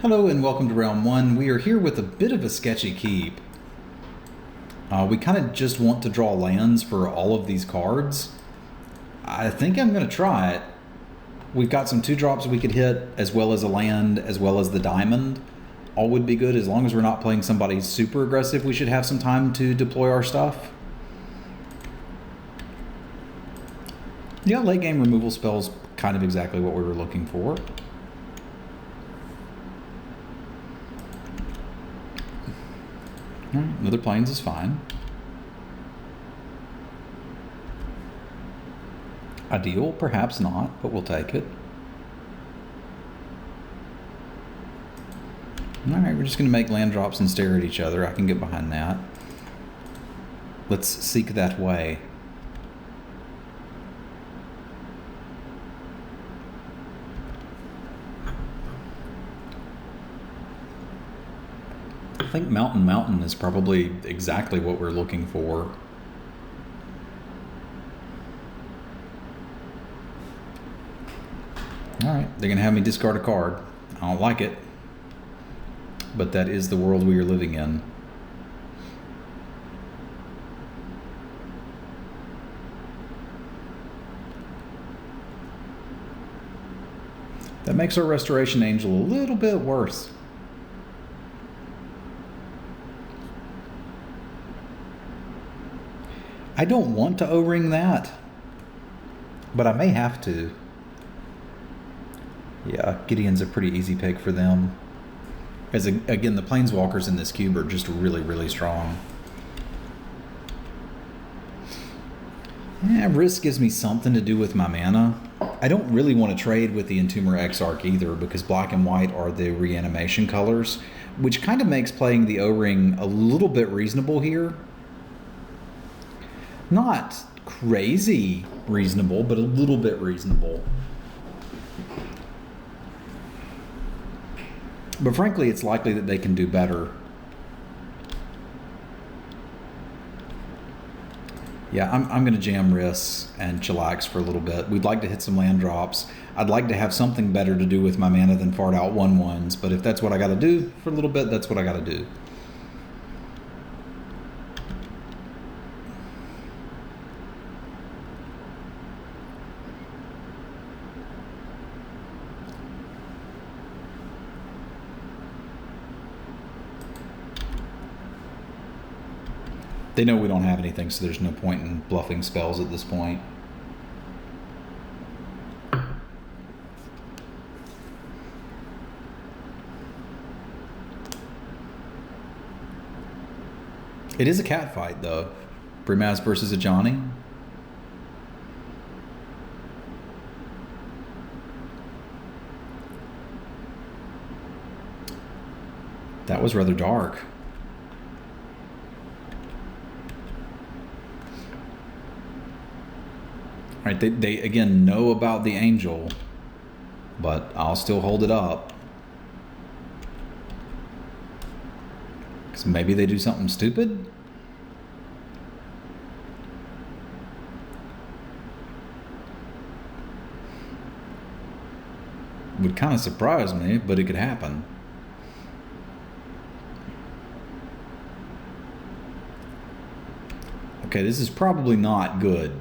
Hello and welcome to round one. We are here with a bit of a sketchy keep. We kind of just want to draw lands for all of these cards. I think I'm going to try it. We've got some 2-drops we could hit, as well as a land, as well as the diamond. All would be good as long as we're not playing somebody super aggressive. We should have some time to deploy our stuff. Yeah, late game removal spells, kind of exactly what we were looking for. Another plains is fine. Ideal, perhaps not, but we'll take it. Alright, we're just going to make land drops and stare at each other. I can get behind that. Let's seek that way. I think Mountain is probably exactly what we're looking for. Alright, they're going to have me discard a card. I don't like it. But that is the world we are living in. That makes our Restoration Angel a little bit worse. I don't want to O-ring that, but I may have to. Yeah, Gideon's a pretty easy pick for them. As again, the planeswalkers in this cube are just really, really strong. Risk gives me something to do with my mana. I don't really want to trade with the Entomber Exarch either, because black and white are the reanimation colors, which kind of makes playing the O-ring a little bit reasonable here. Not crazy reasonable, but a little bit reasonable. But frankly, it's likely that they can do better. Yeah, I'm going to jam risks and chillax for a little bit. We'd like to hit some land drops. I'd like to have something better to do with my mana than fart out 1/1s, but if that's what I got to do for a little bit, that's what I got to do. They know we don't have anything, so there's no point in bluffing spells at this point. It is a cat fight, though. Brimaz versus a Johnny. That was rather dark. Right, they again know about the angel, but I'll still hold it up. Because maybe they do something stupid? Would kind of surprise me, but it could happen. Okay, this is probably not good.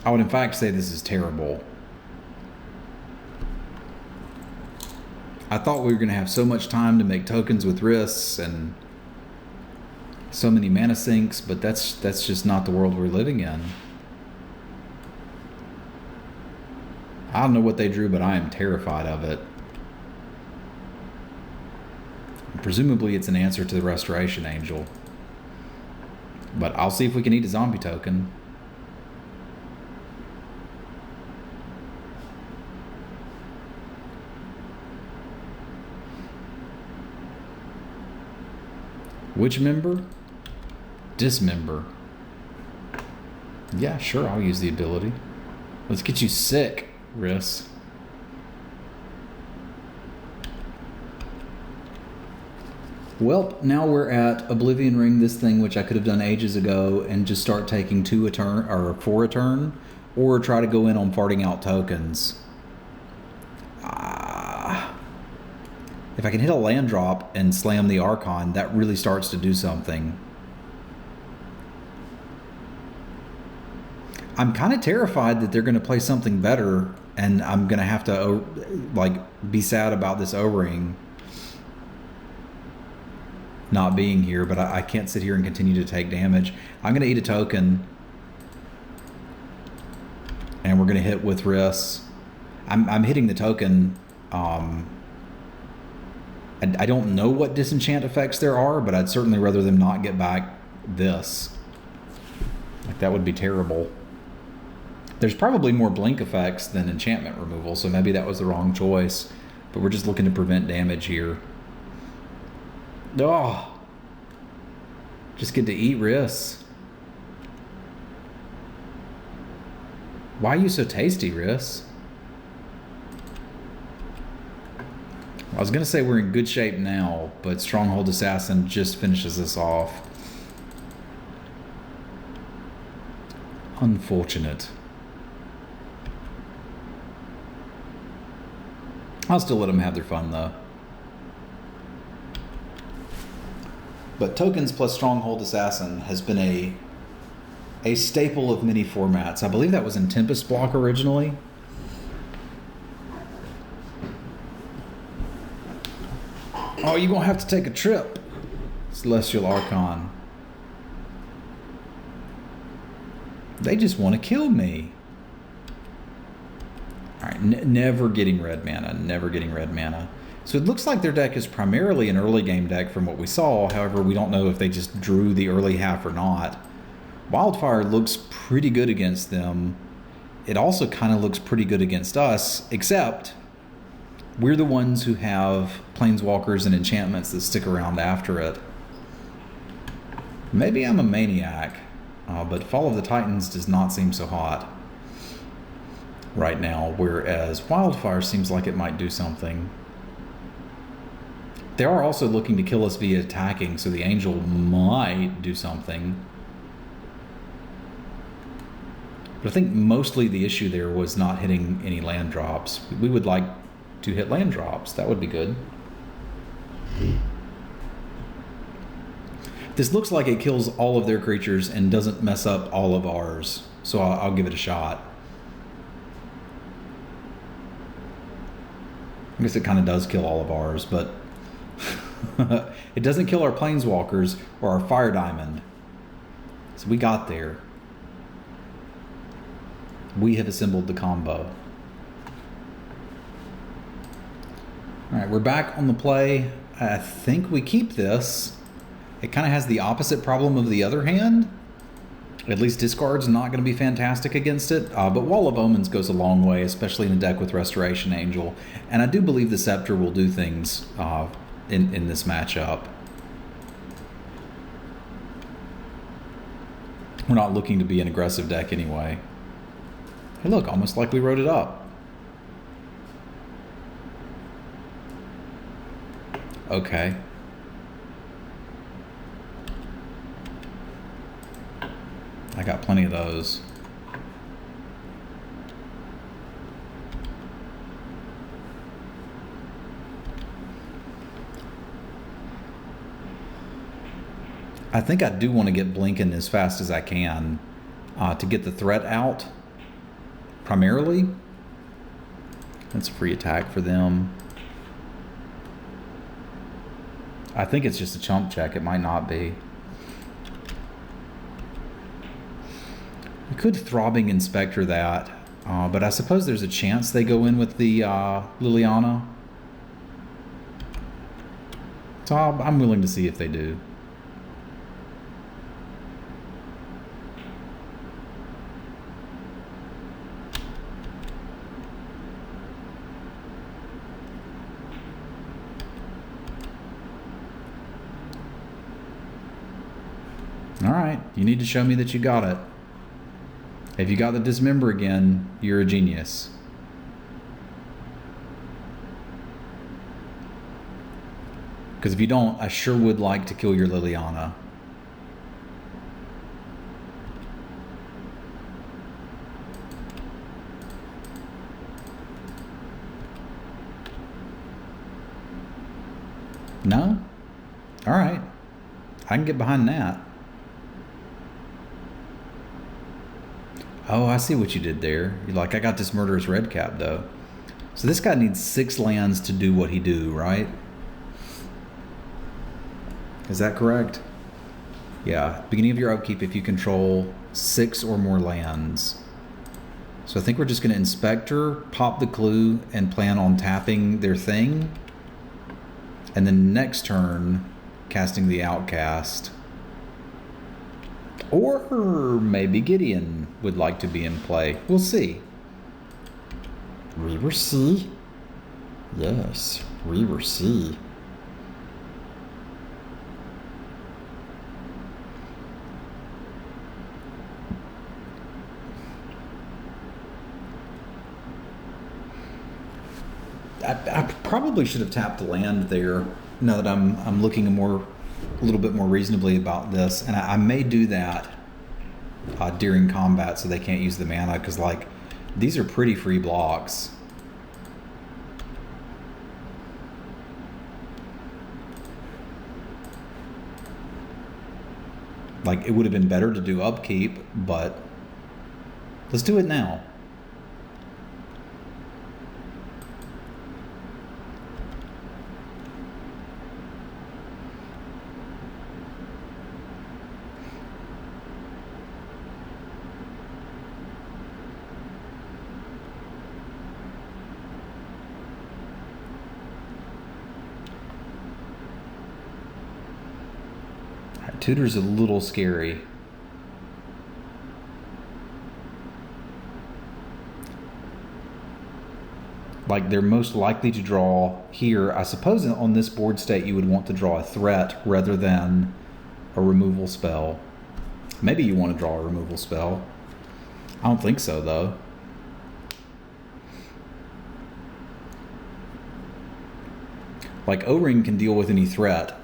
I would in fact say this is terrible. I thought we were going to have so much time to make tokens with risks and so many mana sinks, but that's just not the world we're living in. I don't know what they drew, but I am terrified of it. Presumably it's an answer to the Restoration Angel. But I'll see if we can eat a zombie token. Which member? Dismember. Yeah, sure, I'll use the ability. Let's get you sick, Riss. Well, now we're at Oblivion Ring this thing, which I could have done ages ago, and just start taking 2 a turn, or 4 a turn, or try to go in on farting out tokens. If I can hit a land drop and slam the Archon, that really starts to do something. I'm kind of terrified that they're going to play something better, and I'm going to have to like be sad about this O-ring not being here, but I can't sit here and continue to take damage. I'm going to eat a token, and we're going to hit with Riss. I'm hitting the token. I don't know what disenchant effects there are, but I'd certainly rather them not get back this. Like, that would be terrible. There's probably more blink effects than enchantment removal, so maybe that was the wrong choice. But we're just looking to prevent damage here. Oh! Just get to eat Riss. Why are you so tasty, Riss? I was going to say we're in good shape now, but Stronghold Assassin just finishes us off. Unfortunate. I'll still let them have their fun, though. But tokens plus Stronghold Assassin has been a staple of many formats. I believe that was in Tempest block originally. Oh, you're going to have to take a trip. Celestial Archon. They just want to kill me. Alright, never getting red mana. Never getting red mana. So it looks like their deck is primarily an early game deck from what we saw. However, we don't know if they just drew the early half or not. Wildfire looks pretty good against them. It also kind of looks pretty good against us, except we're the ones who have planeswalkers and enchantments that stick around after it. Maybe I'm a maniac, but Fall of the Titans does not seem so hot right now, whereas Wildfire seems like it might do something. They are also looking to kill us via attacking, so the Angel might do something. But I think mostly the issue there was not hitting any land drops. We would like to hit land drops. That would be good. This looks like it kills all of their creatures and doesn't mess up all of ours. So I'll give it a shot. I guess it kind of does kill all of ours, but it doesn't kill our planeswalkers or our fire diamond. So we got there. We have assembled the combo. Alright, we're back on the play. I think we keep this. It kind of has the opposite problem of the other hand. At least discard's not going to be fantastic against it, but Wall of Omens goes a long way, especially in a deck with Restoration Angel. And I do believe the Scepter will do things in this matchup. We're not looking to be an aggressive deck anyway. Hey look, almost like we wrote it up. Okay. I got plenty of those. I think I do want to get blinking as fast as I can to get the threat out, primarily. That's a free attack for them. I think it's just a chump check. It might not be. We could Throbbing Inspector that, but I suppose there's a chance they go in with the Liliana. So I'm willing to see if they do. Alright, you need to show me that you got it. If you got the Dismember again, you're a genius. Because if you don't, I sure would like to kill your Liliana. No? All right. I can get behind that. Oh, I see what you did there. You're like, I got this murderous red cap, though. So this guy needs 6 lands to do what he do, right? Is that correct? Yeah. Beginning of your upkeep, if you control 6 or more lands. So I think we're just going to Inspector, pop the clue, and plan on tapping their thing. And then next turn, casting the Outcast. Or maybe Gideon would like to be in play. We'll see. We will see. Yes, we will see. I probably should have tapped the land there. Now that I'm looking a little bit more reasonably about this, and I may do that during combat, so they can't use the mana, because like these are pretty free blocks. Like it would have been better to do upkeep, but let's do it now. Tutor's a little scary. Like they're most likely to draw here. I suppose on this board state you would want to draw a threat rather than a removal spell. Maybe you want to draw a removal spell. I don't think so though. Like O-Ring can deal with any threat.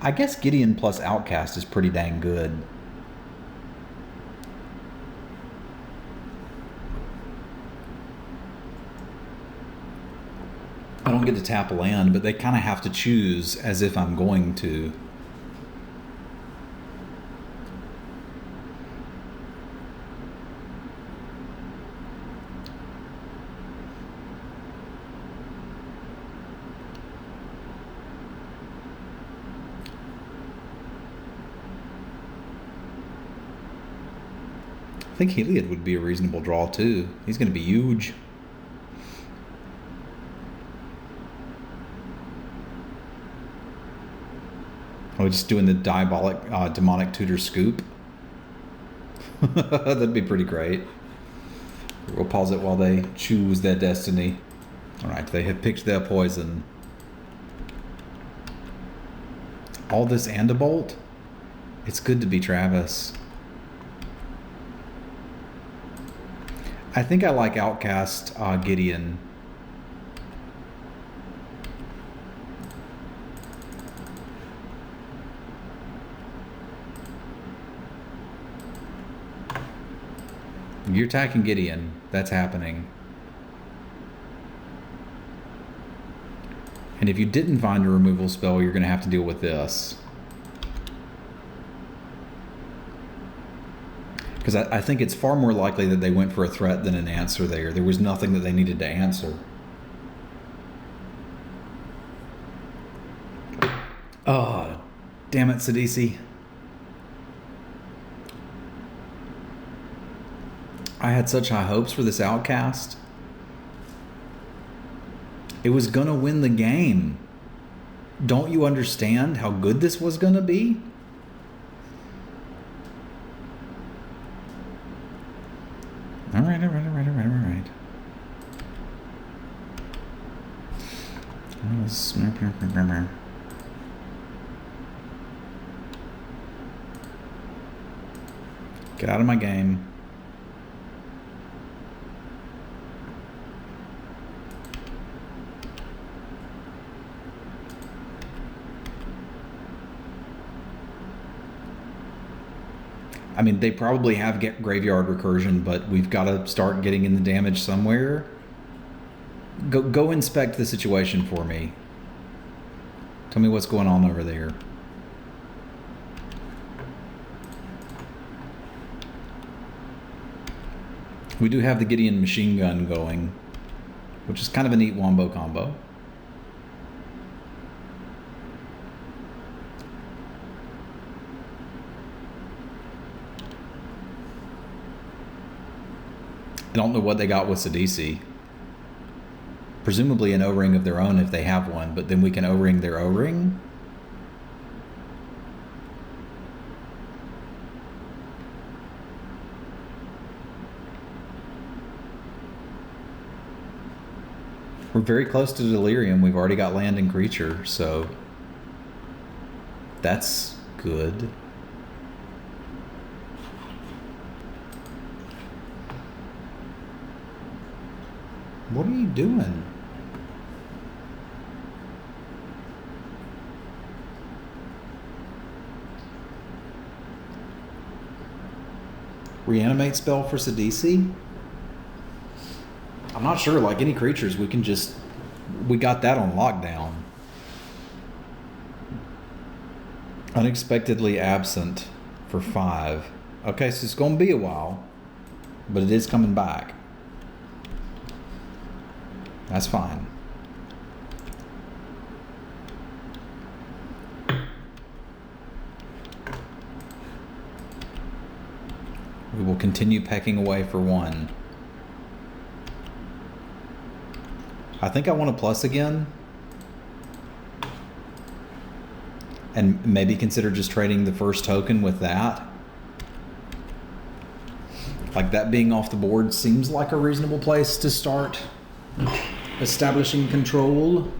I guess Gideon plus Outcast is pretty dang good. I don't get to tap a land, but they kind of have to choose as if I'm going to. I think Heliod would be a reasonable draw too. He's going to be huge. Oh, just doing the diabolic demonic tutor scoop. That'd be pretty great. We'll pause it while they choose their destiny. All right, they have picked their poison. All this and a bolt? It's good to be Travis. I think I like Outcast Gideon. You're attacking Gideon. That's happening. And if you didn't find a removal spell, you're going to have to deal with this. Because I think it's far more likely that they went for a threat than an answer there. There was nothing that they needed to answer. Oh, damn it, Sidisi. I had such high hopes for this Outcast. It was gonna win the game. Don't you understand how good this was gonna be? All right. Get out of my game. I mean, they probably have graveyard recursion, but we've got to start getting in the damage somewhere. Go inspect the situation for me. Tell me what's going on over there. We do have the Gideon machine gun going, which is kind of a neat wombo combo. I don't know what they got with Sidisi. Presumably an O-ring of their own if they have one, but then we can O-ring their O-ring? We're very close to Delirium. We've already got land and creature, so that's good. What are you doing? Reanimate spell for Sidisi? I'm not sure, like any creatures, we got that on lockdown. Unexpectedly absent for 5. Okay, so it's going to be a while, but it is coming back. That's fine. We will continue pecking away for 1. I think I want a plus again. And maybe consider just trading the first token with that. Like that being off the board seems like a reasonable place to start establishing control.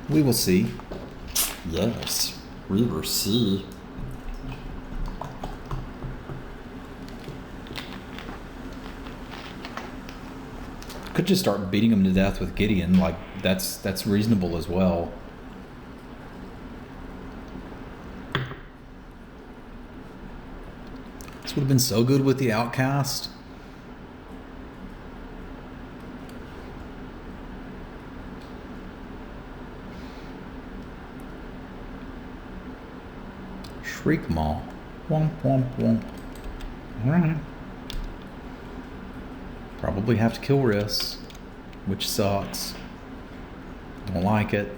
We will see. Yes, we will see. Could just start beating him to death with Gideon. Like that's reasonable as well. This would have been so good with the Outcast. Shriek Maw. Womp womp womp. Alright. Probably have to kill Riss, which sucks. Don't like it.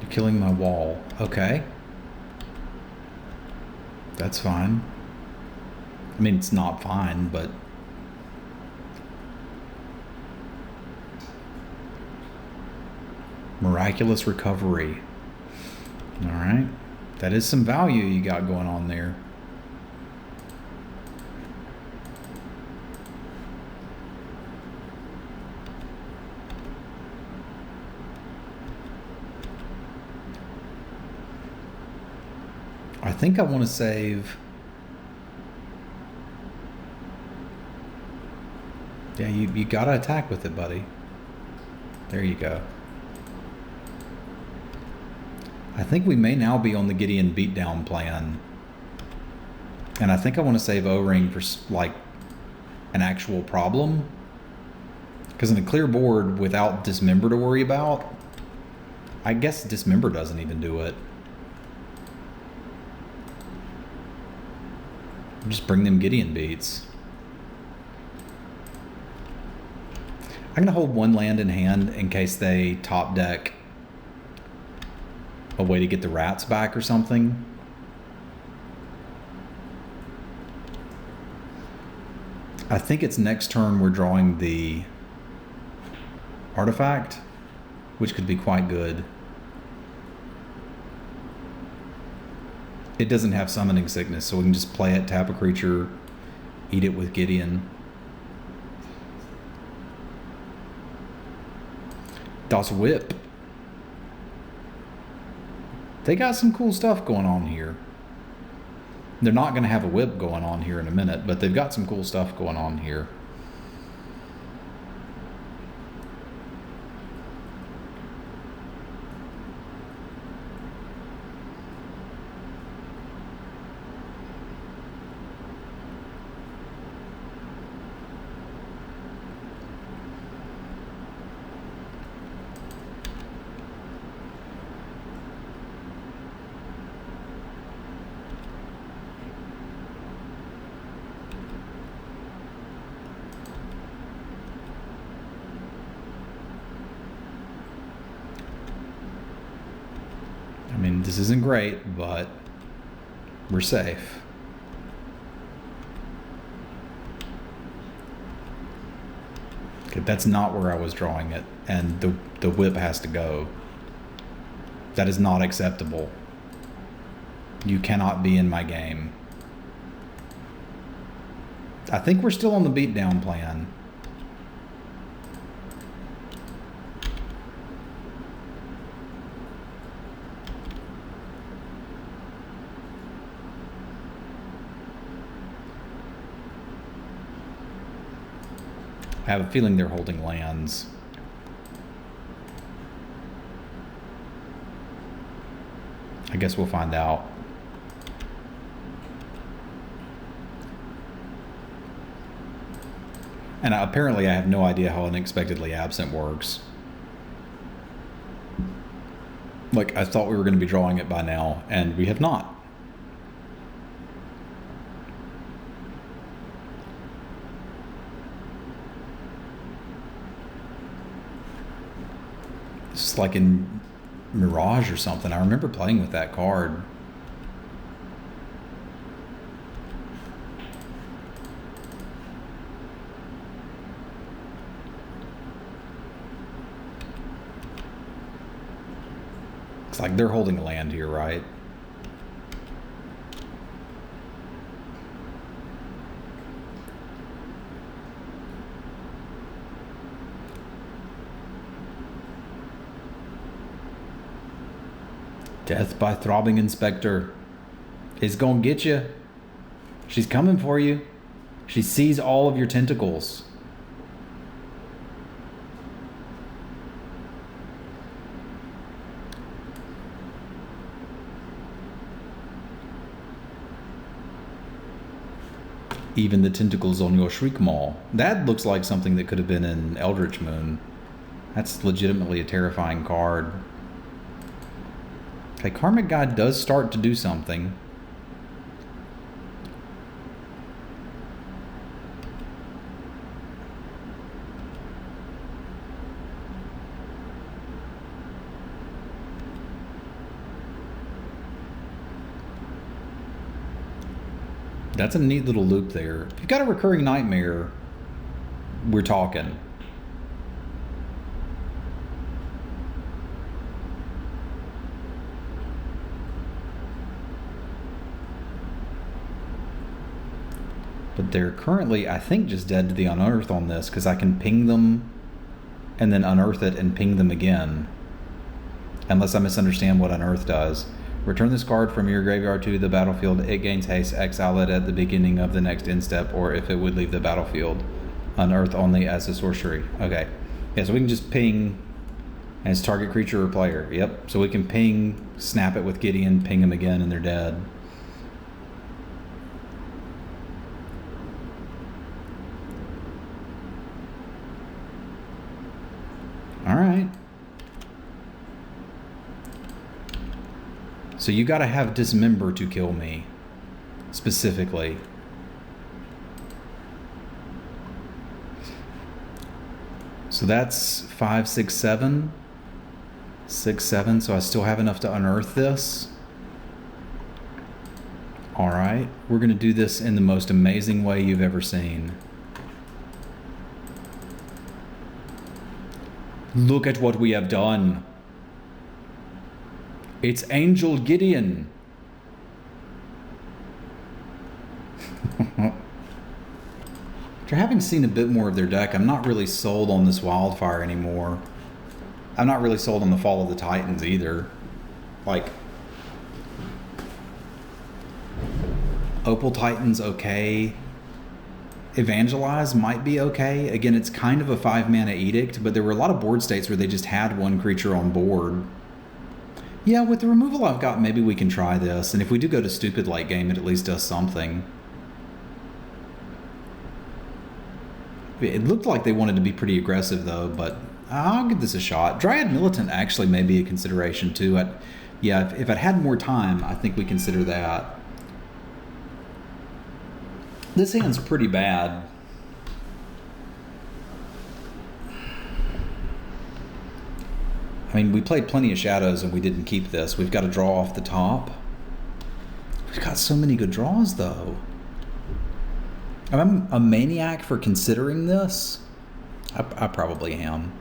You're killing my wall. Okay. That's fine. I mean, it's not fine, but... Miraculous Recovery. Alright. That is some value you got going on there. I think I want to save... Yeah, you gotta attack with it, buddy. There you go. I think we may now be on the Gideon beatdown plan. And I think I want to save O-Ring for, like, an actual problem. Because in a clear board without Dismember to worry about, I guess Dismember doesn't even do it. Just bring them Gideon beats. I'm going to hold 1 land in hand in case they top deck a way to get the rats back or something. I think it's next turn we're drawing the artifact, which could be quite good. It doesn't have summoning sickness, so we can just play it, tap a creature, eat it with Gideon. Das Whip. They got some cool stuff going on here. They're not going to have a whip going on here in a minute, but they've got some cool stuff going on here. This isn't great, but we're safe. Okay, that's not where I was drawing it, and the whip has to go. That is not acceptable. You cannot be in my game. I think we're still on the beatdown plan. I have a feeling they're holding lands. I guess we'll find out. And apparently I have no idea how unexpectedly absent works. Like, I thought we were going to be drawing it by now, and we have not. It's like in Mirage or something. I remember playing with that card. It's like they're holding a land here, right? Death by Throbbing Inspector is gonna get you. She's coming for you. She sees all of your tentacles. Even the tentacles on your Shriek Maw. That looks like something that could have been in Eldritch Moon. That's legitimately a terrifying card. Okay, Karmic Guide does start to do something. That's a neat little loop there. If you've got a Recurring Nightmare, we're talking. But they're currently, I think, just dead to the Unearth on this, because I can ping them and then unearth it and ping them again. Unless I misunderstand what Unearth does. Return this card from your graveyard to the battlefield. It gains haste. Exile it at the beginning of the next end step, or if it would leave the battlefield. Unearth only as a sorcery. Okay. Yeah, so we can just ping as target creature or player. Yep. So we can ping, snap it with Gideon, ping them again, and they're dead. All right. So you got to have Dismember to kill me, specifically. So that's 5, 6, 7. 6, 7, so I still have enough to unearth this. All right, we're going to do this in the most amazing way you've ever seen. Look at what we have done. It's Angel Gideon. After having seen a bit more of their deck, I'm not really sold on this Wildfire anymore. I'm not really sold on the Fall of the Titans either. Like, Opal Titan's okay. Evangelize might be okay. Again, it's kind of a 5-mana edict, but there were a lot of board states where they just had one creature on board. Yeah, with the removal I've got, maybe we can try this. And if we do go to stupid late game, it at least does something. It looked like they wanted to be pretty aggressive, though, but I'll give this a shot. Dryad Militant actually may be a consideration, too. Yeah, if I'd had more time, I think we consider that. This hand's pretty bad. I mean, we played plenty of shadows and we didn't keep this. We've got to draw off the top. We've got so many good draws, though. I'm a maniac for considering this. I probably am.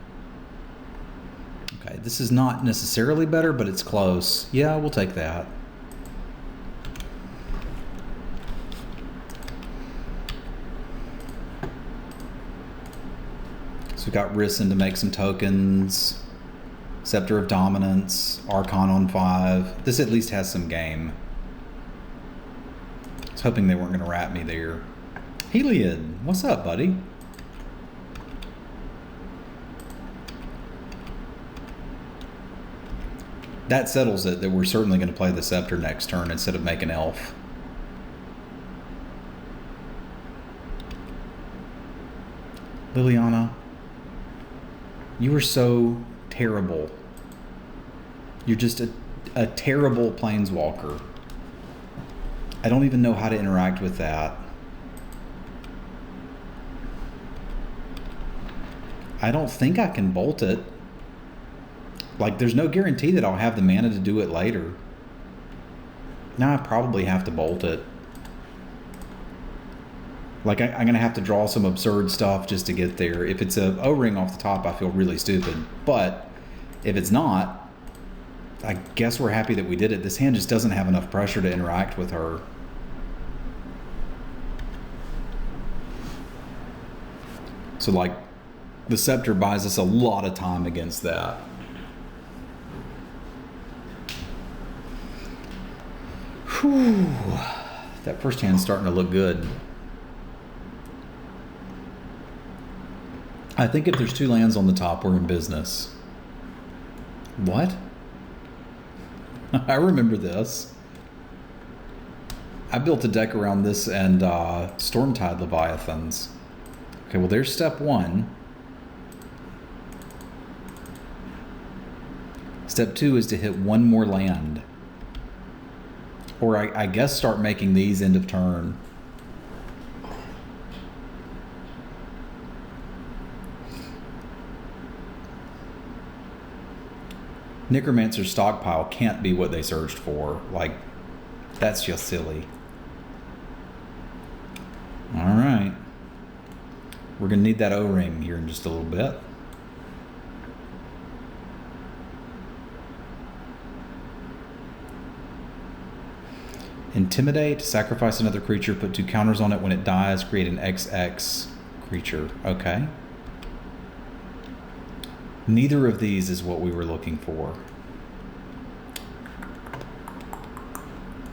Okay, this is not necessarily better, but it's close. Yeah, we'll take that. So we've got Risen to make some tokens. Scepter of Dominance, Archon on 5. This at least has some game. I was hoping they weren't going to wrap me there. Heliod, what's up, buddy? That settles it that we're certainly going to play the Scepter next turn instead of making Elf. Liliana, you are so terrible. You're just a terrible planeswalker. I don't even know how to interact with that. I don't think I can bolt it. Like, there's no guarantee that I'll have the mana to do it later. Now I probably have to bolt it. Like, I'm going to have to draw some absurd stuff just to get there. If it's a O-ring off the top, I feel really stupid. But if it's not, I guess we're happy that we did it. This hand just doesn't have enough pressure to interact with her. So, like, the Scepter buys us a lot of time against that. Whew. That first hand's starting to look good. I think if there's 2 lands on the top, we're in business. What? I remember this. I built a deck around this and Stormtide Leviathans. Okay, well, there's step 1. Step 2 is to hit 1 more land. Or I guess start making these end of turn. Necromancer's Stockpile can't be what they searched for. Like, that's just silly. Alright. We're going to need that O-ring here in just a little bit. Intimidate, sacrifice another creature, put 2 counters on it. When it dies, create an XX creature. Okay. Neither of these is what we were looking for.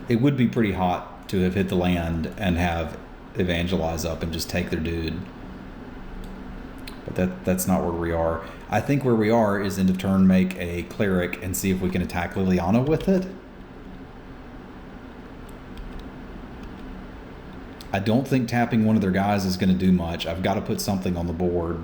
It would be pretty hot to have hit the land and have Evangelize up and just take their dude. But that's not where we are. I think where we are is end of turn make a Cleric and see if we can attack Liliana with it. I don't think tapping one of their guys is going to do much. I've got to put something on the board.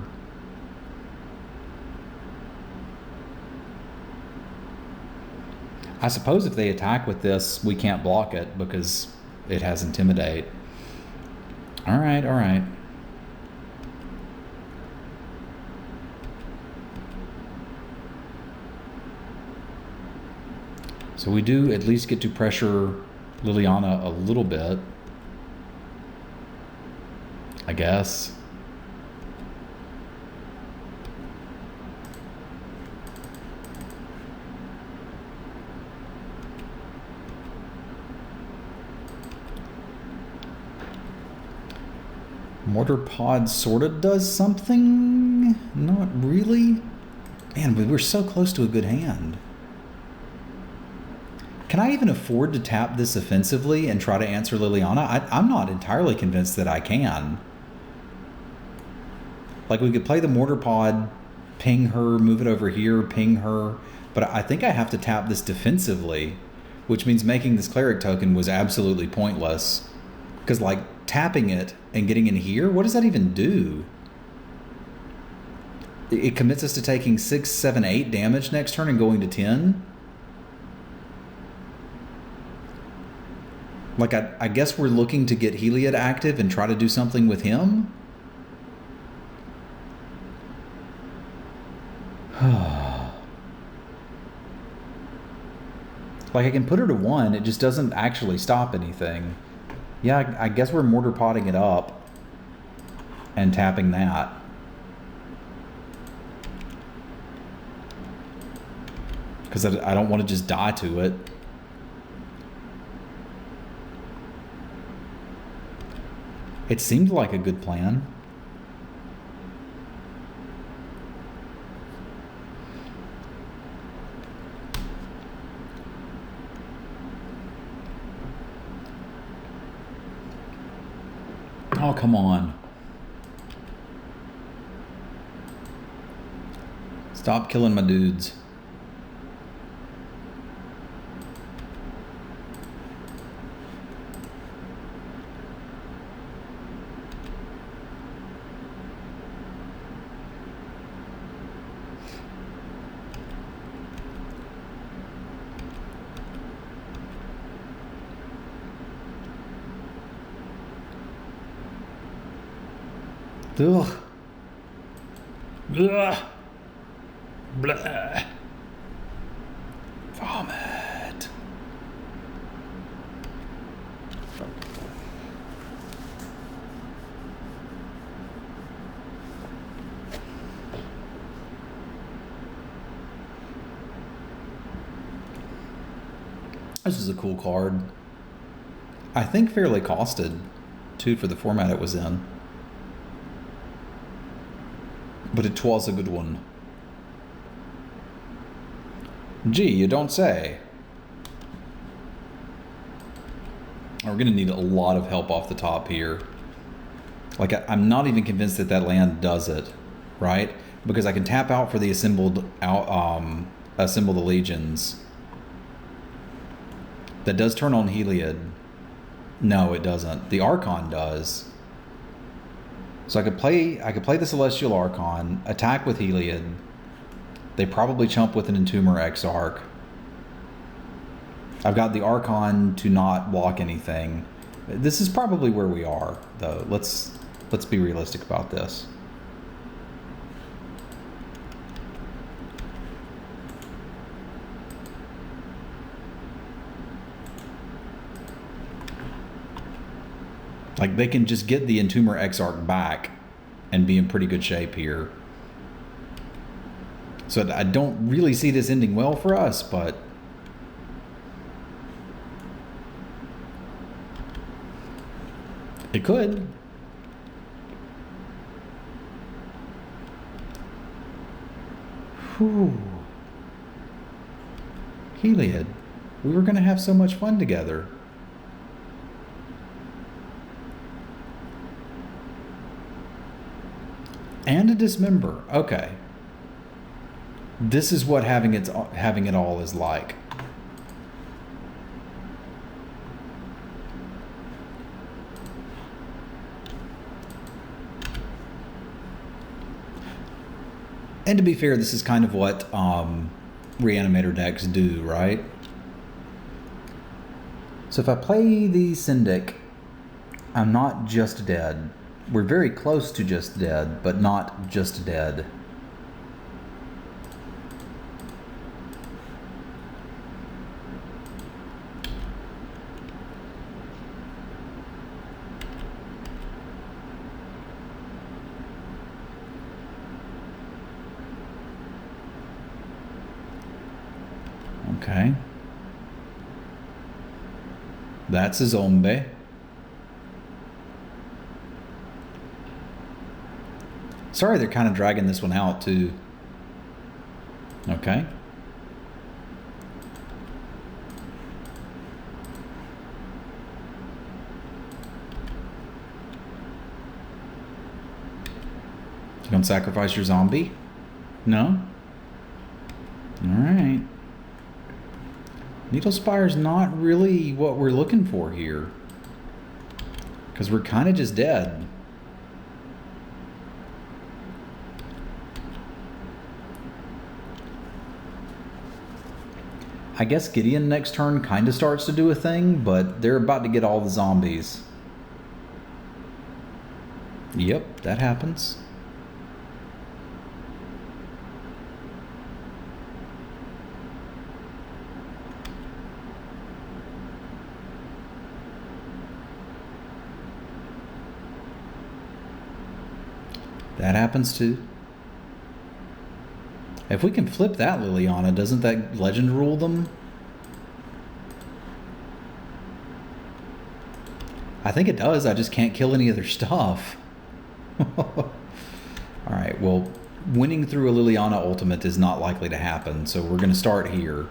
I suppose if they attack with this, we can't block it because it has Intimidate. Alright, alright. So we do at least get to pressure Liliana a little bit, I guess. Mortar Pod sort of does something. Not really. Man, we were so close to a good hand. Can I even afford to tap this offensively and try to answer Liliana? I'm not entirely convinced that I can. Like, we could play the Mortar Pod, ping her, move it over here, ping her. But I think I have to tap this defensively, which means making this Cleric token was absolutely pointless. Because, like, tapping it and getting in here, what does that even do? It commits us to taking 6, 7, 8 damage next turn and going to 10? Like, I guess we're looking to get Heliod active and try to do something with him? Like, I can put her to 1, it just doesn't actually stop anything. Yeah, I guess we're mortar potting it up and tapping that. Because I don't want to just die to it. It seemed like a good plan. Oh, come on. Stop killing my dudes. Ugh. Blah. Blah. Vomit. This is a cool card. I think fairly costed, too, for the format it was in. But it was a good one. Gee, you don't say. We're going to need a lot of help off the top here. Like, I'm not even convinced that that land does it, right? Because I can tap out for the assembled legions. That does turn on Heliod. No, it doesn't. The Archon does. So I could play the Celestial Archon, attack with Heliod. They probably chump with an Entomber Exarch. I've got the Archon to not block anything. This is probably where we are, though. Let's be realistic about this. Like, they can just get the Entomber Exarch back and be in pretty good shape here. So I don't really see this ending well for us, but it could. Whew. Heliod, we were going to have so much fun together. And a Dismember. Okay. This is what having it all is like. And to be fair, this is kind of what Reanimator decks do, right? So if I play the Syndic, I'm not just dead. We're very close to just dead, but not just dead. Okay. That's a zombie. Sorry, they're kind of dragging this one out, too. Okay. You gonna sacrifice your zombie? No? Alright. Needle Spire's not really what we're looking for here. Because we're kind of just dead. I guess Gideon next turn kind of starts to do a thing, but they're about to get all the zombies. Yep, that happens. That happens too. If we can flip that Liliana, doesn't that legend rule them? I think it does. I just can't kill any of their stuff. Alright, well, winning through a Liliana ultimate is not likely to happen, so we're going to start here.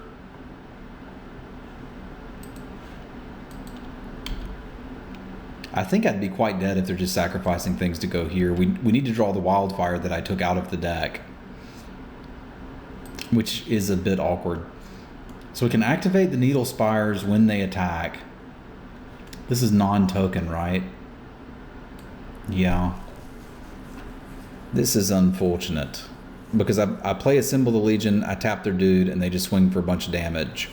I think I'd be quite dead if they're just sacrificing things to go here. We need to draw the wildfire that I took out of the deck, which is a bit awkward. So we can activate the Needle Spires when they attack. This is non-token, right? Yeah. This is unfortunate. Because I play Assemble the Legion, I tap their dude, and they just swing for a bunch of damage.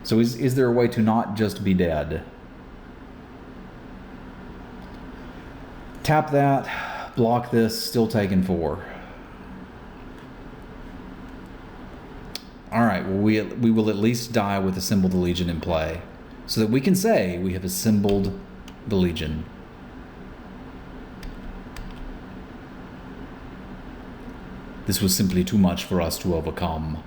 So is there a way to not just be dead? Tap that, block this, still taking 4. Alright, well we will at least die with Assemble the Legion in play, so that we can say we have assembled the Legion. This was simply too much for us to overcome.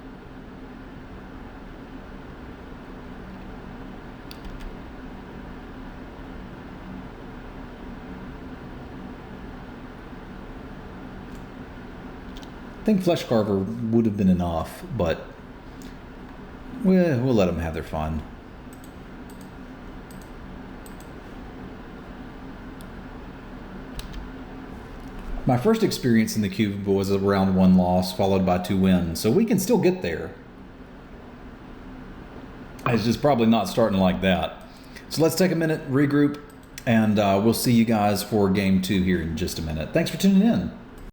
I think Flesh Carver would have been enough, but we'll let them have their fun. My first experience in the cube was a round 1 loss followed by 2 wins, so we can still get there. It's just probably not starting like that. So let's take a minute, regroup, and we'll see you guys for game 2 here in just a minute. Thanks for tuning in.